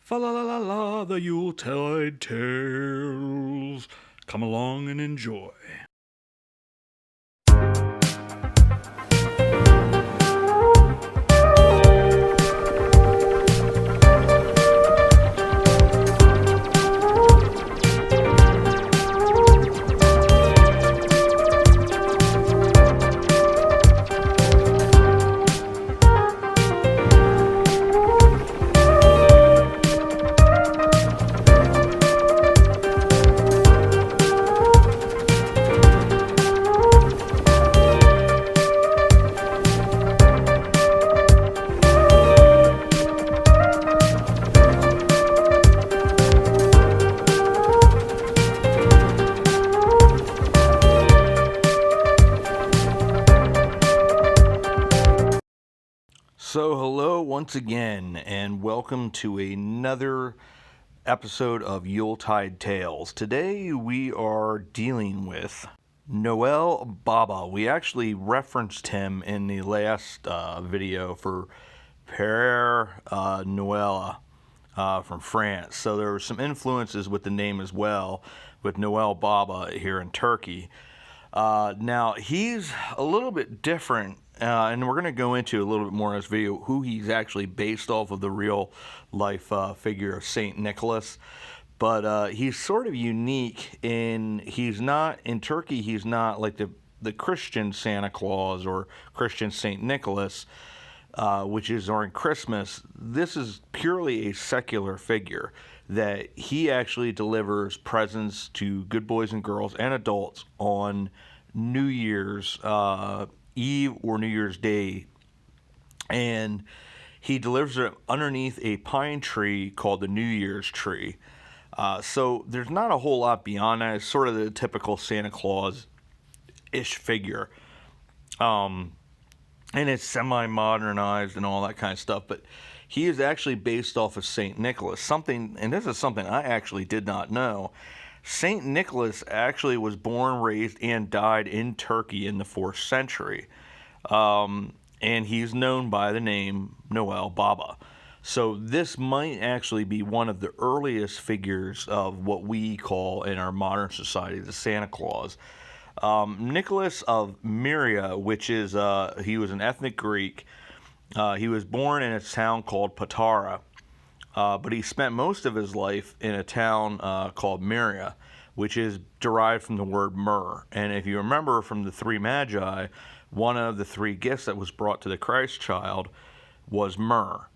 Fa la la la la, the Yuletide Tales. Come along and enjoy. So hello once again, and welcome to another episode of Yuletide Tales. Today we are dealing with Noel Baba. We actually referenced him in the last video for Père Noël from France. So there were some influences with the name as well, with Noel Baba here in Turkey. Now he's a little bit different. And we're going to go into a little bit more in this video who he's actually based off of the real life figure of Saint Nicholas. But he's sort of unique in he's not, in Turkey, he's not like the Christian Santa Claus or Christian Saint Nicholas, which is during Christmas. This is purely a secular figure that he actually delivers presents to good boys and girls and adults on New Year's Eve or New Year's Day, and he delivers it underneath a pine tree called the New Year's tree. So there's not a whole lot beyond that. It's sort of the typical Santa Claus-ish figure, and it's semi-modernized and all that kind of stuff, but he is actually based off of Saint Nicholas. Something, and this is something I actually did not know. Saint Nicholas actually was born, raised, and died in Turkey in the 4th century. And he's known by the name Noel Baba. So this might actually be one of the earliest figures of what we call in our modern society the Santa Claus. Nicholas of Myria, which is, he was an ethnic Greek. He was born in a town called Patara. But he spent most of his life in a town called Myria, which is derived from the word myrrh. And if you remember from the three magi, one of the three gifts that was brought to the Christ child was myrrh.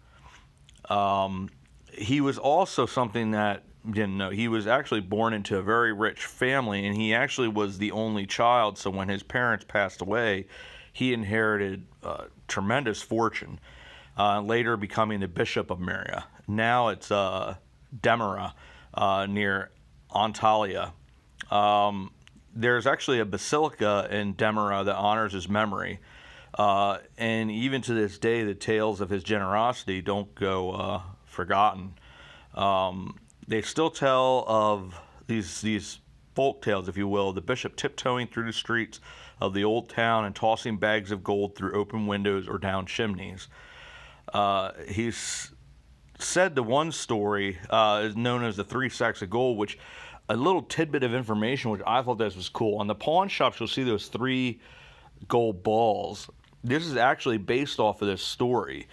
He was also something that you didn't know. He was actually born into a very rich family, and he actually was the only child. So when his parents passed away, he inherited tremendous fortune, later becoming the Bishop of Myria. Now it's Demira near Antalya. There's actually a basilica in Demira that honors his memory. And even to this day, the tales of his generosity don't go forgotten. They still tell of these folk tales, if you will, the bishop tiptoeing through the streets of the old town and tossing bags of gold through open windows or down chimneys. He's said the one story is known as the 3 sacks of gold, which a little tidbit of information which I thought this was cool. On the pawn shops, you'll see those 3 gold balls. This is actually based off of this story.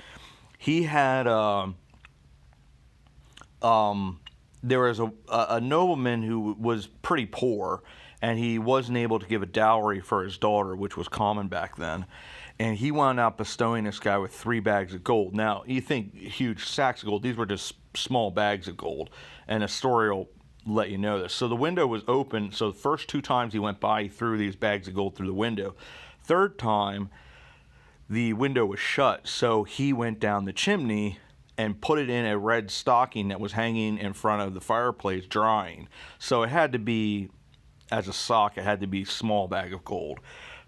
He had there was a nobleman who was pretty poor, and he wasn't able to give a dowry for his daughter, which was common back then. And he wound up bestowing this guy with 3 bags of gold. Now, you think huge sacks of gold. These were just small bags of gold. And the story will let you know this. So the window was open. So the first 2 times he went by, he threw these bags of gold through the window. Third time, the window was shut. So he went down the chimney and put it in a red stocking that was hanging in front of the fireplace drying. So it had to be, as a sock, it had to be a small bag of gold.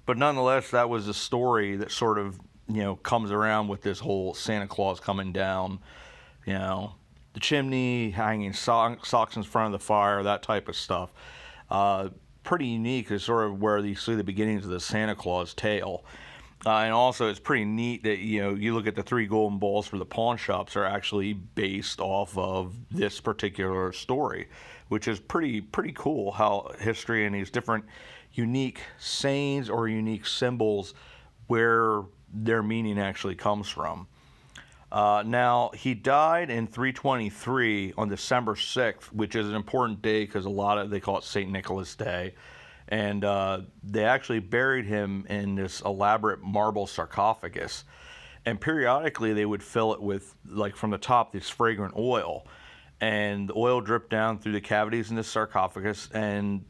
But nonetheless, that was a story that sort of, comes around with this whole Santa Claus coming down, the chimney, hanging socks in front of the fire, that type of stuff. Pretty unique is sort of where you see the beginnings of the Santa Claus tale. And also, it's pretty neat that you look at the 3 golden balls for the pawn shops are actually based off of this particular story, which is pretty cool. How history and these different unique sayings or unique symbols, where their meaning actually comes from. Now, he died in 323 on December 6th, which is an important day because they call it Saint Nicolas Day. And they actually buried him in this elaborate marble sarcophagus. And periodically they would fill it with, like from the top, this fragrant oil. And the oil dripped down through the cavities in this sarcophagus. And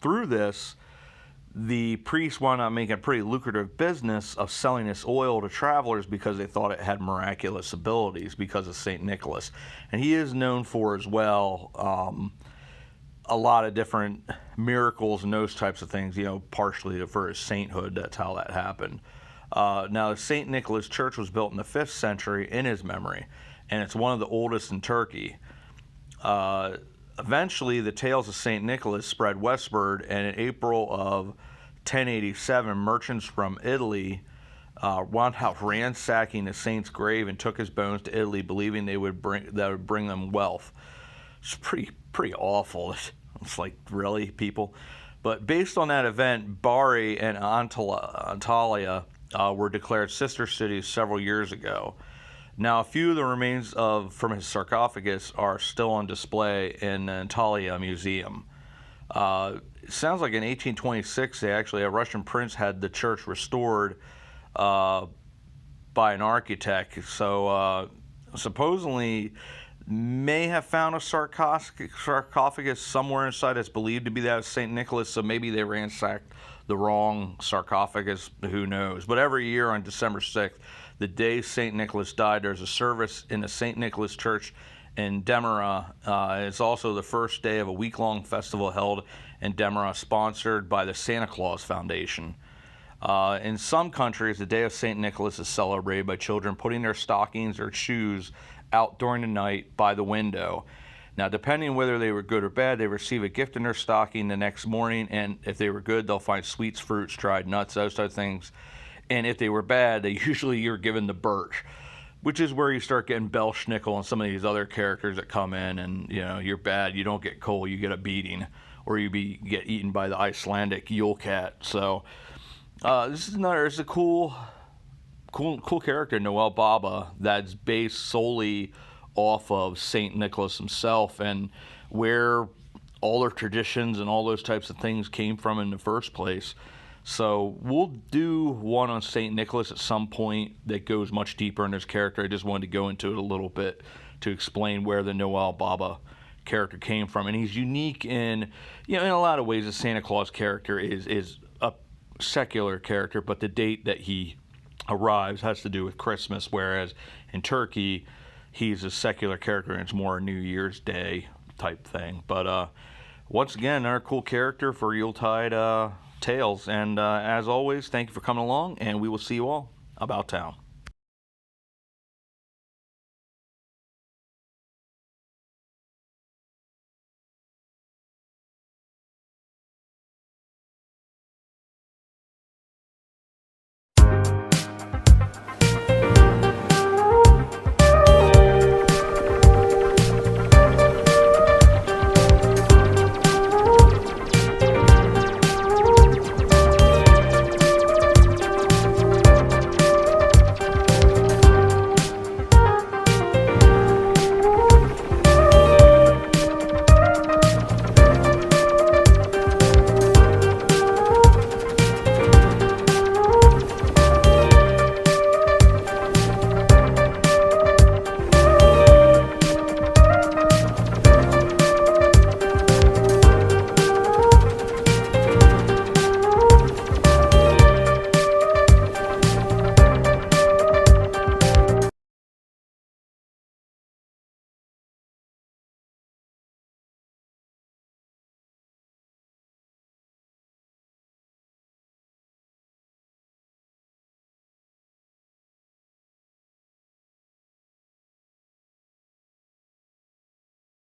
through this, the priests wound up making a pretty lucrative business of selling this oil to travelers because they thought it had miraculous abilities because of Saint Nicholas. And he is known for as well a lot of different miracles and those types of things, partially for his sainthood. That's how that happened. Now, the Saint Nicholas Church was built in the 5th century in his memory, and it's one of the oldest in Turkey. Eventually, the tales of Saint Nicholas spread westward, and in April of 1087, merchants from Italy wound up ransacking the saint's grave and took his bones to Italy, believing that would bring them wealth. It's pretty awful. It's like, really, people? But based on that event, Bari and Antalya were declared sister cities several years ago. Now, a few of the remains from his sarcophagus are still on display in the Antalya Museum. It sounds like in 1826, a Russian prince had the church restored by an architect. So supposedly may have found a sarcophagus somewhere inside that's believed to be that of St. Nicholas, so maybe they ransacked the wrong sarcophagus, who knows. But every year on December 6th, the day St. Nicholas died, there's a service in the St. Nicholas Church in Demira. It's also the first day of a week-long festival held in Demira, sponsored by the Santa Claus Foundation. In some countries, the day of St. Nicholas is celebrated by children putting their stockings or shoes out during the night by the window. Now, depending on whether they were good or bad, they receive a gift in their stocking the next morning, and if they were good, they'll find sweets, fruits, dried nuts, those type of things. And if they were bad, you're given the birch, which is where you start getting Belschnickel and some of these other characters that come in, and you're bad, you don't get coal, you get a beating, or get eaten by the Icelandic Yule cat. So this is a cool character, Noel Baba, that's based solely off of Saint Nicholas himself and where all their traditions and all those types of things came from in the first place. So we'll do one on Saint Nicholas at some point that goes much deeper in his character. I just wanted to go into it a little bit to explain where the Noel Baba character came from. And he's unique in a lot of ways. The Santa Claus character is a secular character, but the date that he arrives has to do with Christmas, whereas in Turkey, he's a secular character and it's more a New Year's Day type thing. But once again, another cool character for Yuletide Tales. And as always, thank you for coming along, and we will see you all about town.